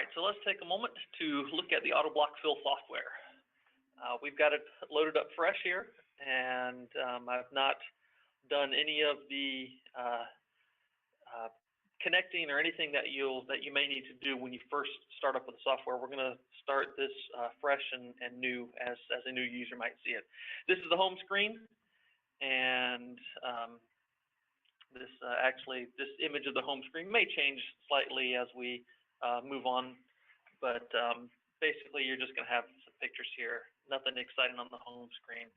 right, so let's take a moment to look at the AutoBlock Fill software. We've got it loaded up fresh here, and I've not done any of the connecting or anything that you may need to do when you first start up with the software. We're going to start this fresh and new as a new user might see it. This is the home screen, and this image of the home screen may change slightly as we move on, but basically you're just going to have some pictures here. Nothing exciting on the home screen.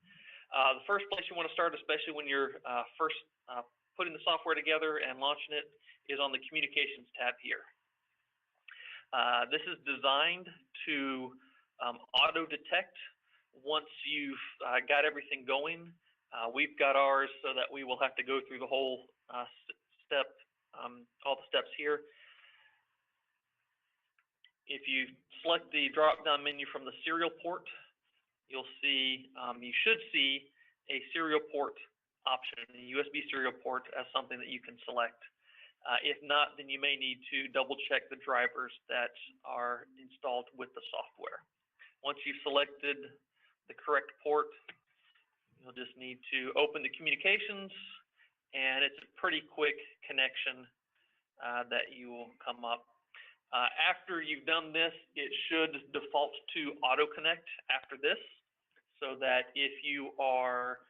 The first place you want to start, especially when you're first putting the software together and launching it, is on the Communications tab here. This is designed to auto-detect once you've got everything going. We've got ours so that we will have to go through the whole all the steps here. If you select the drop-down menu from the serial port, you'll see, you should see a serial port option, a USB serial port, as something that you can select. If not, then you may need to double check the drivers that are installed with the software. Once you've selected the correct port, you'll just need to open the communications, and it's a pretty quick connection that you will come up. After you've done this, it should default to auto connect after this, so that if you are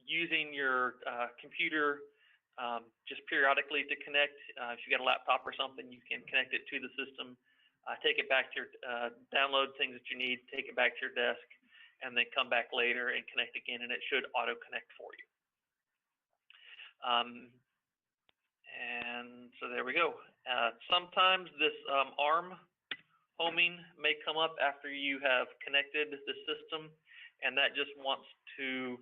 using your computer just periodically to connect, if you got a laptop or something, you can connect it to the system, take it back to your download things that you need, take it back to your desk, and then come back later and connect again, and it should auto connect for you. And so there we go. Sometimes this ARM homing may come up after you have connected the system, and that just wants to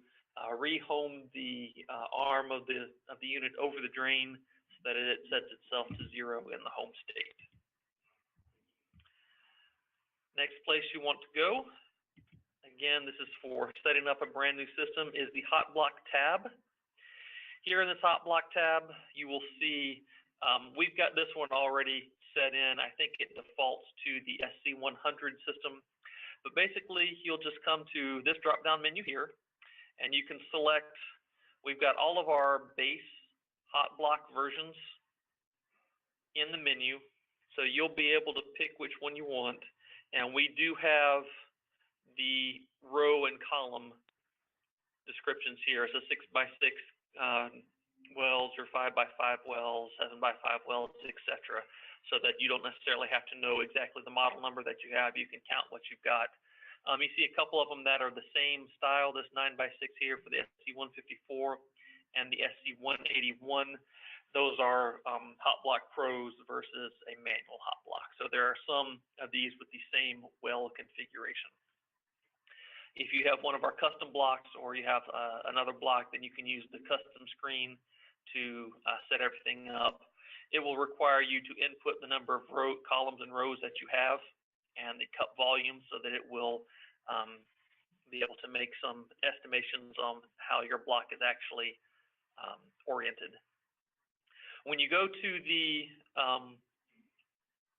rehome the arm of the unit over the drain so that it sets itself to 0 in the home state. Next place you want to go, again, this is for setting up a brand new system, is the AutoBlock tab. Here in this AutoBlock tab, you will see we've got this one already set in. I think it defaults to the SC100 system. But basically, you'll just come to this drop-down menu here, and you can select, we've got all of our base AutoBlock versions in the menu, so you'll be able to pick which one you want. And we do have the row and column descriptions here. So 6x6 wells, or 5x5 wells, 7x5 wells, etc., so that you don't necessarily have to know exactly the model number that you have. You can count what you've got. You see a couple of them that are the same style, this 9x6 here for the SC154 and the SC181. Those are AutoBlock Pros versus a manual AutoBlock. So there are some of these with the same well configuration. If you have one of our custom blocks, or you have another block, then you can use the custom screen to set everything up. It will require you to input the number of columns and rows that you have, and the cut volume, so that it will be able to make some estimations on how your block is actually oriented. When you go to the,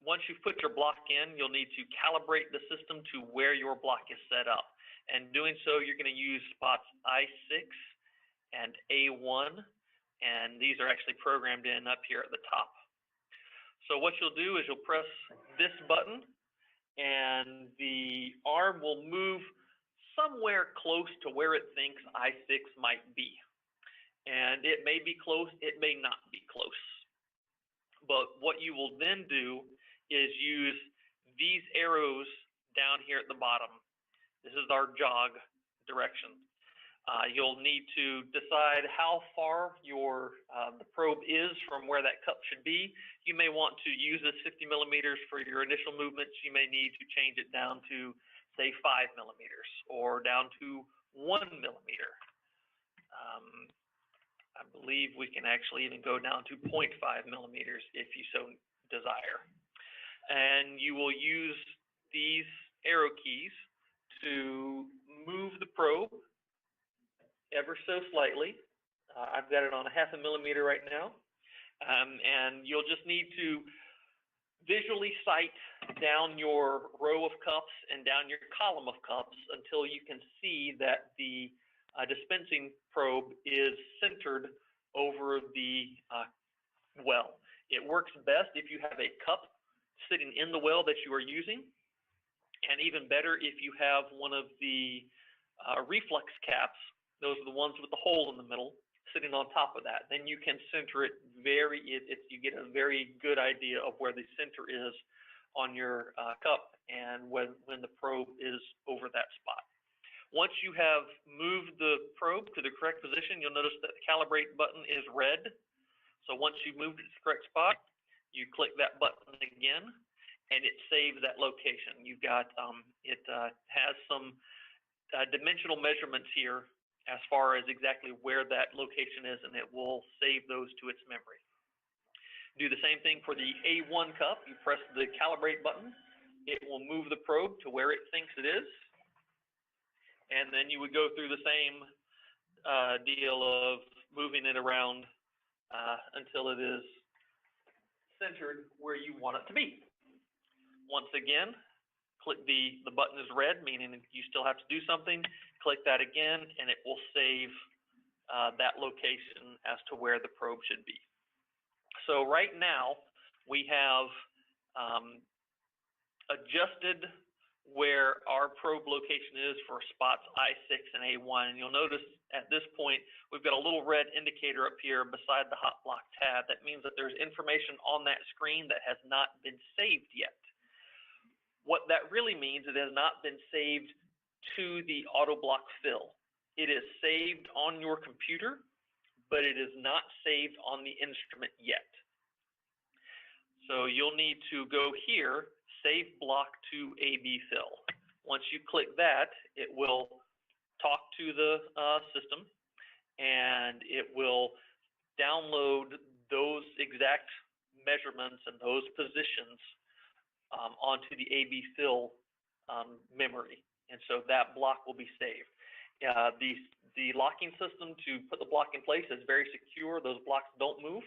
once you've put your block in, you'll need to calibrate the system to where your block is set up. And doing so, you're going to use spots I6 and A1, and these are actually programmed in up here at the top. So what you'll do is you'll press this button, and the arm will move somewhere close to where it thinks I6 might be. And it may be close, it may not be close. But what you will then do is use these arrows down here at the bottom. This is our jog direction. You'll need to decide how far the probe is from where that cup should be. You may want to use this 50 millimeters for your initial movements. You may need to change it down to, say, 5 millimeters, or down to 1 millimeter. I believe we can actually even go down to 0.5 millimeters if you so desire. And you will use these arrow keys to move the probe ever so slightly. I've got it on a 0.5 millimeter right now. And you'll just need to visually sight down your row of cups and down your column of cups until you can see that the dispensing probe is centered over the well. It works best if you have a cup sitting in the well that you are using, and even better if you have one of the reflux caps. Those are the ones with the hole in the middle sitting on top of that. Then you can center it you get a very good idea of where the center is on your cup and when the probe is over that spot. Once you have moved the probe to the correct position, you'll notice that the calibrate button is red. So once you've moved it to the correct spot, you click that button again, and it saves that location. You've got, it has some dimensional measurements here as far as exactly where that location is, and it will save those to its memory. Do the same thing for the A1 cup. You press the calibrate button. It will move the probe to where it thinks it is. And then you would go through the same deal of moving it around until it is centered where you want it to be. Once again, click the button is red, meaning you still have to do something. Click that again, and it will save that location as to where the probe should be. So right now, we have adjusted where our probe location is for spots I6 and A1. And you'll notice at this point, we've got a little red indicator up here beside the hot block tab. That means that there's information on that screen that has not been saved yet. What that really means, it has not been saved to the AutoBlock Fill. It is saved on your computer, but it is not saved on the instrument yet. So you'll need to go here, Save Block to AB Fill. Once you click that, it will talk to the system, and it will download those exact measurements and those positions onto the AB Fill memory. And so that block will be saved. The locking system to put the block in place is very secure. Those blocks don't move.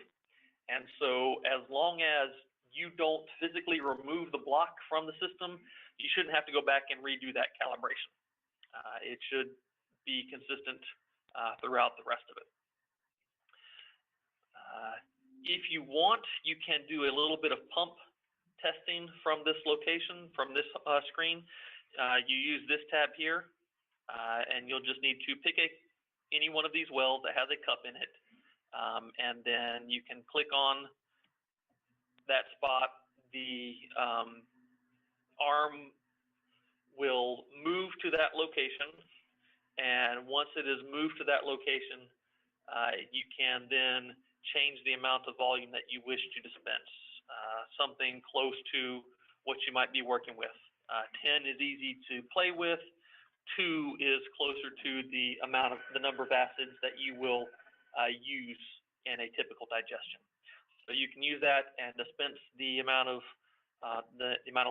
And so as long as you don't physically remove the block from the system, you shouldn't have to go back and redo that calibration. It should be consistent throughout the rest of it. If you want, you can do a little bit of pump testing from this location, from this screen. You use this tab here, and you'll just need to pick any one of these wells that has a cup in it, and then you can click on that spot. The arm will move to that location, and once it is moved to that location, you can then change the amount of volume that you wish to dispense, something close to what you might be working with. 10 is easy to play with. 2 is closer to the number of acids that you will use in a typical digestion. So you can use that and dispense the amount of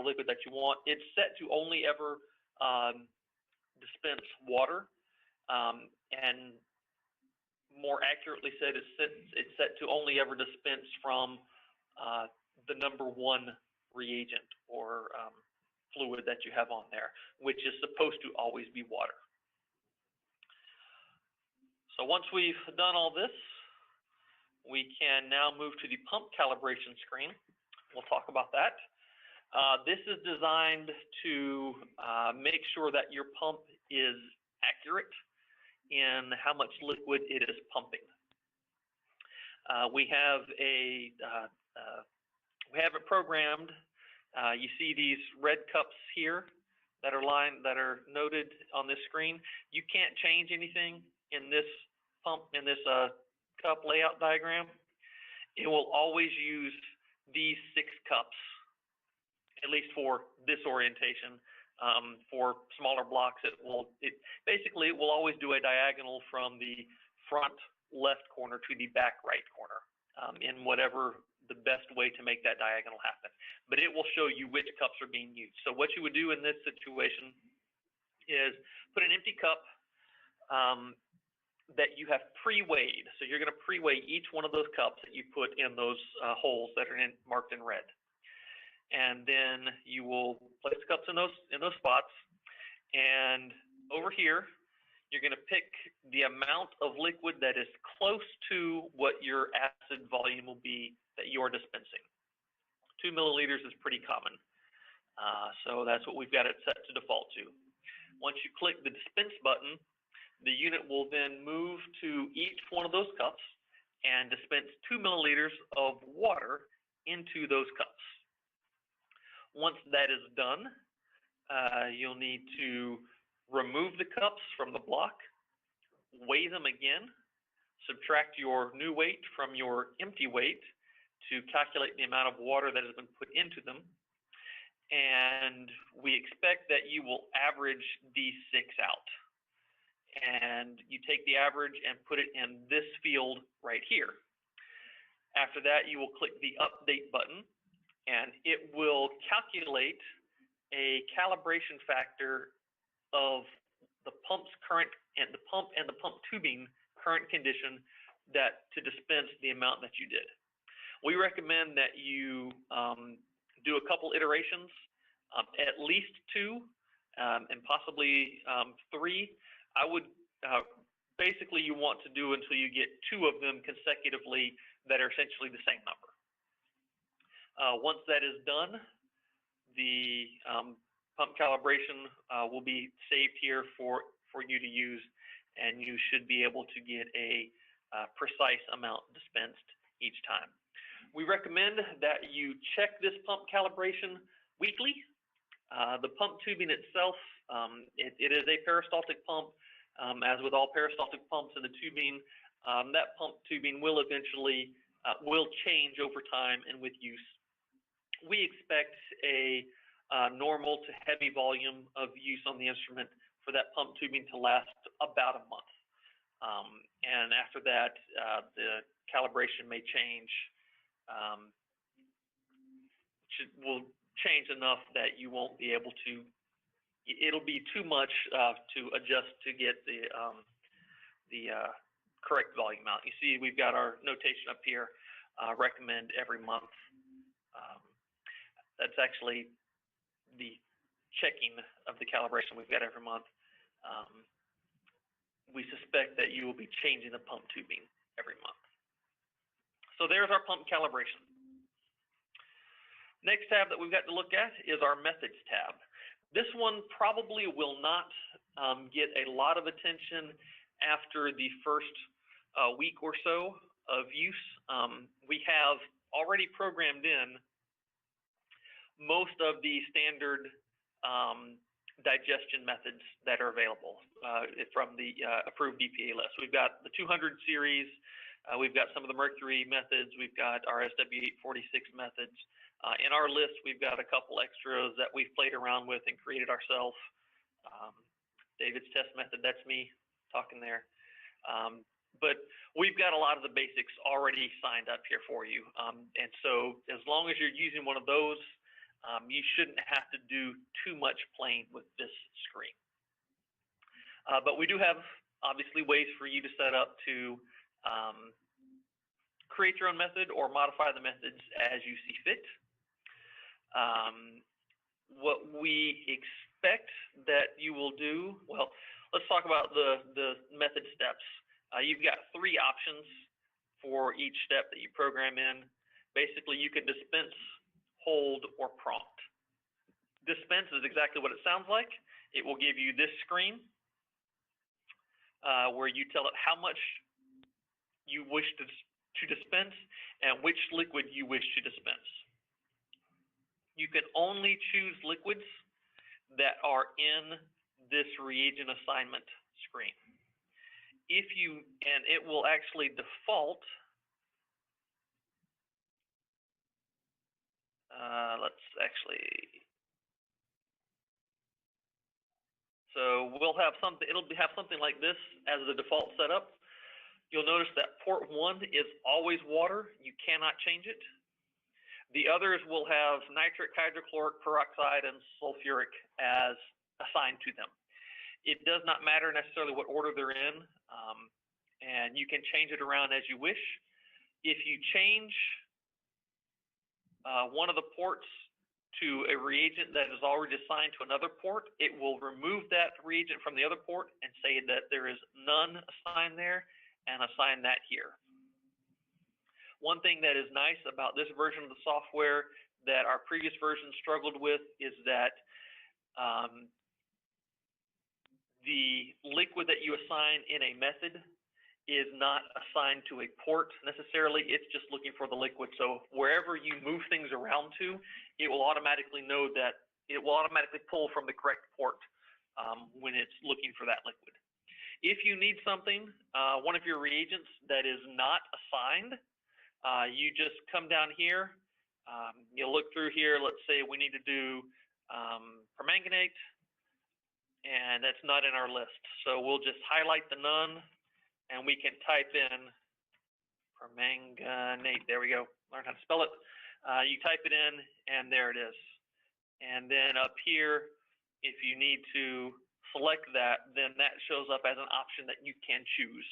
liquid that you want. It's set to only ever dispense water, and more accurately said, it's set to only ever dispense from the number 1 reagent or fluid that you have on there, which is supposed to always be water. So once we've done all this, we can now move to the pump calibration screen. We'll talk about that. This is designed to make sure that your pump is accurate in how much liquid it is pumping. We have it programmed. You see these red cups here that are noted on this screen. You can't change anything in this pump, in this cup layout diagram. It will always use these 6 cups, at least for this orientation. For smaller blocks, it will always do a diagonal from the front left corner to the back right corner, in whatever the best way to make that diagonal happen. But it will show you which cups are being used. So what you would do in this situation is put an empty cup that you have pre-weighed. So you're going to pre-weigh each one of those cups that you put in those holes that are marked in red. and then you will place the cups in those spots. And over here, you're going to pick the amount of liquid that is close to what your acid volume will be that you're dispensing. 2 milliliters is pretty common. So that's what we've got it set to default to. Once you click the dispense button, the unit will then move to each one of those cups and dispense 2 milliliters of water into those cups. Once that is done, you'll need to remove the cups from the block, weigh them again, subtract your new weight from your empty weight to calculate the amount of water that has been put into them. And we expect that you will average these 6 out. And you take the average and put it in this field right here. After that, you will click the update button, and it will calculate a calibration factor of the pump's current and the pump tubing current condition that to dispense the amount that you did. We recommend that you do a couple iterations, at least 2 and possibly 3. I would basically you want to do until you get 2 of them consecutively that are essentially the same number. Once that is done, the pump calibration will be saved here for you to use, and you should be able to get a precise amount dispensed each time. We recommend that you check this pump calibration weekly. The pump tubing itself, it is a peristaltic pump. As with all peristaltic pumps in the tubing, that pump tubing will eventually will change over time and with use. We expect a normal to heavy volume of use on the instrument for that pump tubing to last about a month. And after that, the calibration may change. Will change enough that you won't be able to, it'll be too much to adjust to get the correct volume out. You see, we've got our notation up here, recommend every month. That's actually the checking of the calibration we've got every month. We suspect that you will be changing the pump tubing every month. So there's our pump calibration. Next tab that we've got to look at is our methods tab. This one probably will not get a lot of attention after the first week or so of use. We have already programmed in most of the standard digestion methods that are available from the approved EPA list. We've got the 200 series, we've got some of the mercury methods, we've got our SW846 methods. In our list, we've got a couple extras that we've played around with and created ourselves. David's test method, that's me talking there. But we've got a lot of the basics already signed up here for you. And so as long as you're using one of those, you shouldn't have to do too much playing with this screen. But we do have, obviously, ways for you to set up to create your own method or modify the methods as you see fit. What we expect that you will do, well, let's talk about the method steps. You've got 3 options for each step that you program in. Basically, you can dispense, hold, or prompt. Dispense is exactly what it sounds like. It will give you this screen where you tell it how much you wish to dispense and which liquid you wish to dispense. You can only choose liquids that are in this reagent assignment screen. And it will actually default, so we'll have something, it'll have something like this as the default setup. You'll notice that port 1 is always water. You cannot change it. The others will have nitric, hydrochloric, peroxide, and sulfuric as assigned to them. It does not matter necessarily what order they're in, and you can change it around as you wish. If you change one of the ports to a reagent that is already assigned to another port, it will remove that reagent from the other port and say that there is none assigned there and assign that here. One thing that is nice about this version of the software that our previous version struggled with is that the liquid that you assign in a method is not assigned to a port necessarily. It's just looking for the liquid. So wherever you move things around to, it will automatically know that it will automatically pull from the correct port when it's looking for that liquid. If you need something, one of your reagents that is not assigned, you just come down here. You'll look through here. Let's say we need to do permanganate, and that's not in our list. So we'll just highlight the none, and we can type in permanganate. There we go. Learn how to spell it. You type it in, and there it is. And then up here, if you need to select that, then that shows up as an option that you can choose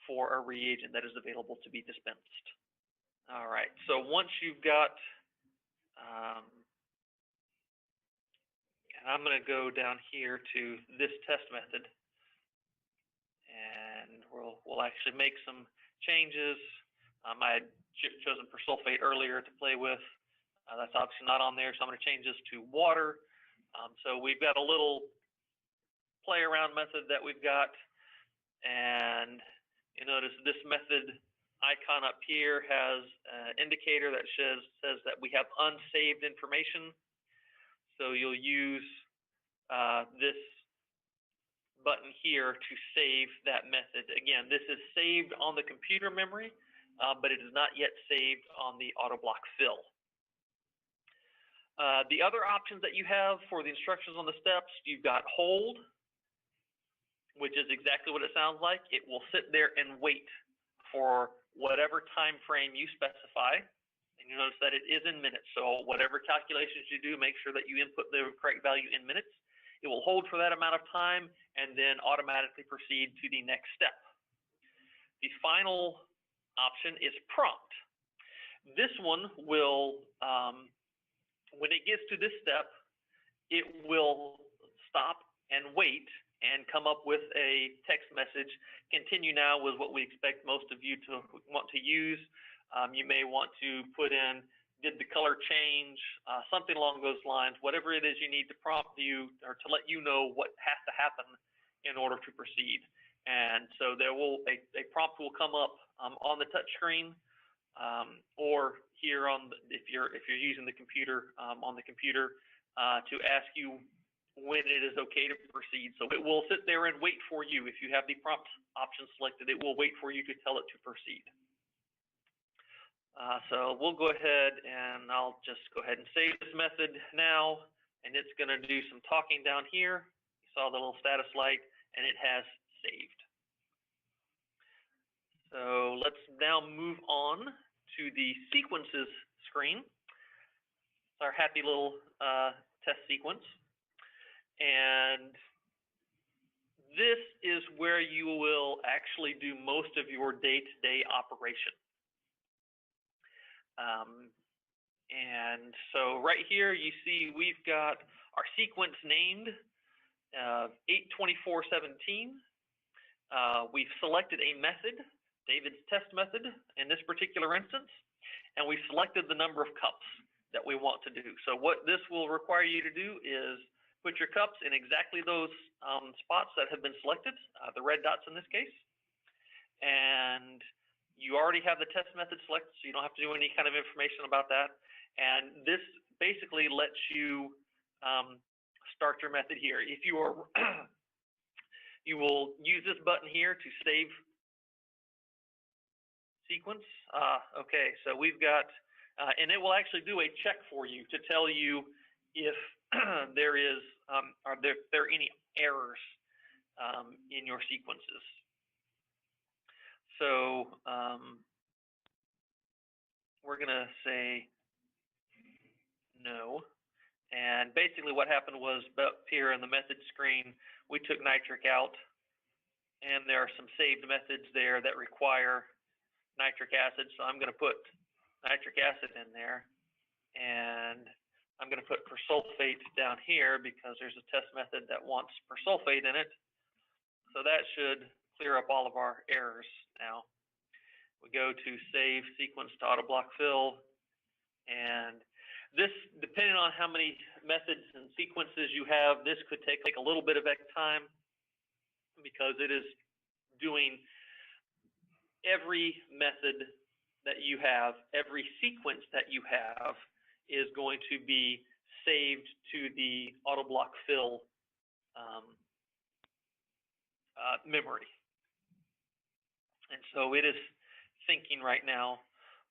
for a reagent that is available to be dispensed. All right. So once you've got, and I'm going to go down here to this test method. And we'll actually make some changes. I had chosen persulfate earlier to play with. That's obviously not on there, so I'm going to change this to water. So we've got a little play around method that we've got. And you notice this method icon up here has an indicator that says that we have unsaved information. So you'll use this button here to save that method. Again, this is saved on the computer memory, but it is not yet saved on the AutoBlock Fill. The other options that you have for the instructions on the steps, you've got hold, which is exactly what it sounds like. It will sit there and wait for whatever time frame you specify. And you notice that it is in minutes. So whatever calculations you do, make sure that you input the correct value in minutes. It will hold for that amount of time and then automatically proceed to the next step. The final option is prompt. This one will, when it gets to this step, it will stop and wait and come up with a text message. Continue now was what we expect most of you to want to use. You may want to put in, did the color change, something along those lines, whatever it is you need to prompt you or to let you know what has to happen in order to proceed. And so there will a prompt will come up on the touch screen or here on the, if you're using the computer on the computer to ask you when it is okay to proceed. So it will sit there and wait for you. If you have the prompt option selected, it will wait for you to tell it to proceed. So we'll go ahead and I'll just go ahead and save this method now, and it's going to do some talking down here. You saw the little status light, and it has saved. So let's now move on to the sequences screen. It's our happy little test sequence. And this is where you will actually do most of your day-to-day operation. And so right here you see we've got our sequence named 82417. We've selected a method, David's test method in this particular instance, and we've selected the number of cups that we want to do. So what this will require you to do is put your cups in exactly those spots that have been selected, the red dots in this case, and you already have the test method selected, so you don't have to do any kind of information about that. And this basically lets you start your method here. If you are, you will use this button here to save sequence. Okay, so we've got, and it will actually do a check for you to tell you if there is, are there any errors in your sequences. So we're going to say no. And basically what happened was up here in the method screen, we took nitric out, and there are some saved methods there that require nitric acid. So I'm going to put nitric acid in there, and I'm going to put persulfate down here because there's a test method that wants persulfate in it. So that should clear up all of our errors now. We go to Save Sequence to AutoBlockFill, and this, depending on how many methods and sequences you have, this could take a little bit of time because it is doing every method that you have, every sequence that you have is going to be saved to the AutoBlockFill memory. And so it is thinking right now.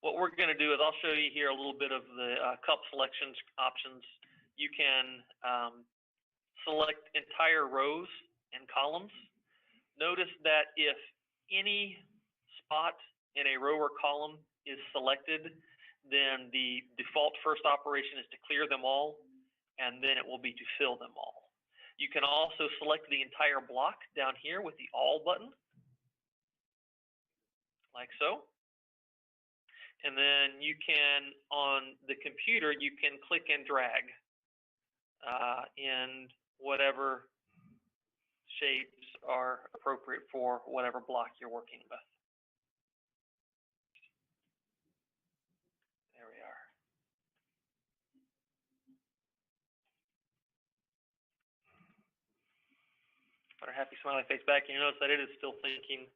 What we're going to do is I'll show you here a little bit of the cup selections options. You can select entire rows and columns. Notice that if any spot in a row or column is selected, then the default first operation is to clear them all, and then it will be to fill them all. You can also select the entire block down here with the All button, like so. And then you can, on the computer, you can click and drag in whatever shapes are appropriate for whatever block you're working with. There we are. Put our happy smiley face back, and you notice that it is still thinking.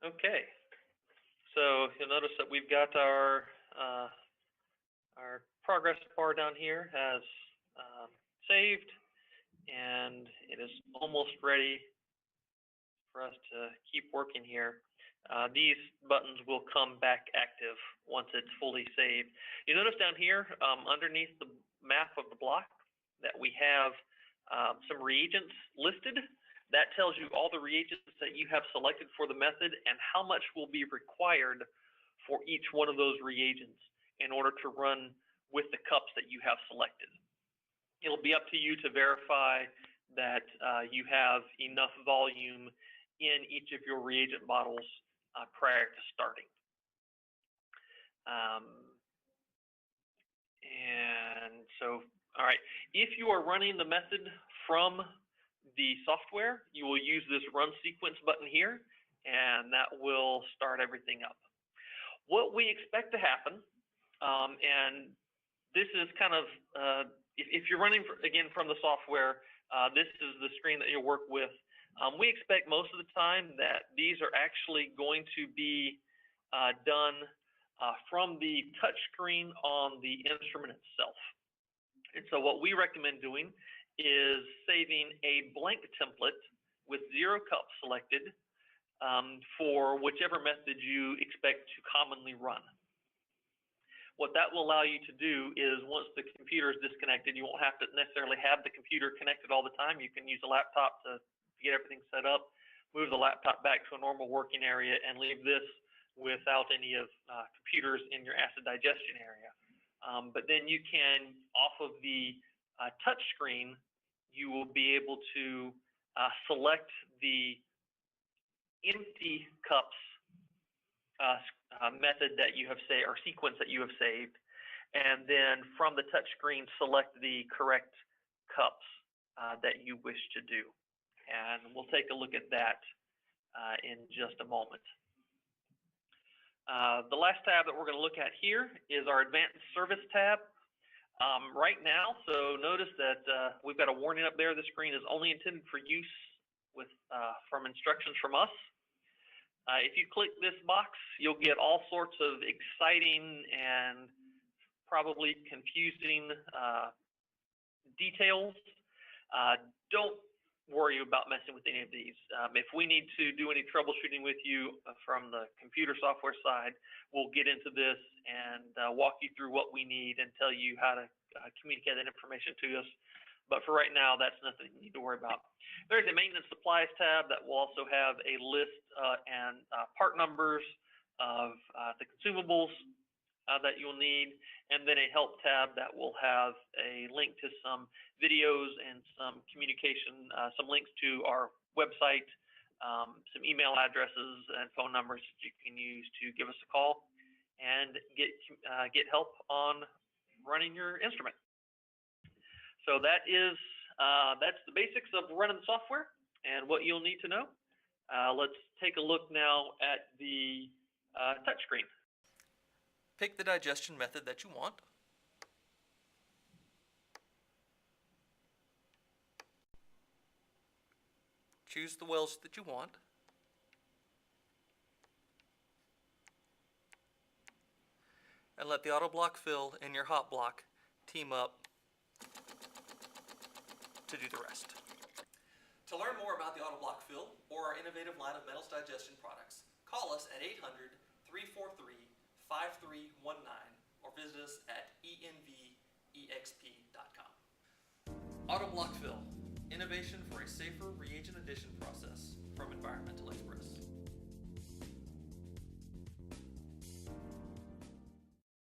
Okay. So you'll notice that we've got our progress bar down here has saved, and it is almost ready for us to keep working here. These buttons will come back active once it's fully saved. You notice down here underneath the map of the block that we have some reagents listed. That tells you all the reagents that you have selected for the method and how much will be required for each one of those reagents in order to run with the cups that you have selected. It'll be up to you to verify that you have enough volume in each of your reagent bottles prior to starting. And so, all right, if you are running the method from the software, you will use this Run Sequence button here, and that will start everything up. What we expect to happen, and this is kind of, if you're running, again, from the software, this is the screen that you'll work with. We expect most of the time that these are actually going to be done from the touch screen on the instrument itself. And so what we recommend doing is saving a blank template with 0 cups selected for whichever method you expect to commonly run. What that will allow you to do is once the computer is disconnected, you won't have to necessarily have the computer connected all the time. You can use a laptop to get everything set up, move the laptop back to a normal working area, and leave this without any of computers in your acid digestion area. But then you can, off of the touch screen, you will be able to select the empty cups method that you have saved, or sequence that you have saved, and then from the touch screen select the correct cups that you wish to do. And we'll take a look at that in just a moment. The last tab that we're going to look at here is our Advanced Service tab. Right now, so notice that we've got a warning up there. The screen is only intended for use with from instructions from us. If you click this box, you'll get all sorts of exciting and probably confusing details. Don't worry about messing with any of these. If we need to do any troubleshooting with you from the computer software side, we'll get into this and walk you through what we need and tell you how to communicate that information to us. But for right now, that's nothing you need to worry about. There's a Maintenance Supplies tab that will also have a list and part numbers of the consumables that you'll need, and then a Help tab that will have a link to some videos and some communication, some links to our website, some email addresses and phone numbers that you can use to give us a call and get help on running your instrument. So that's the basics of running the software and what you'll need to know. Let's take a look now at the touchscreen. Pick the digestion method that you want. Choose the wells that you want. And let the AutoBlock Fill and your hot block team up to do the rest. To learn more about the AutoBlock Fill or our innovative line of metals digestion products, call us at 800-343-5319 or visit us at envexp.com. AutoBlock Fill, innovation for a safer reagent addition process from environmental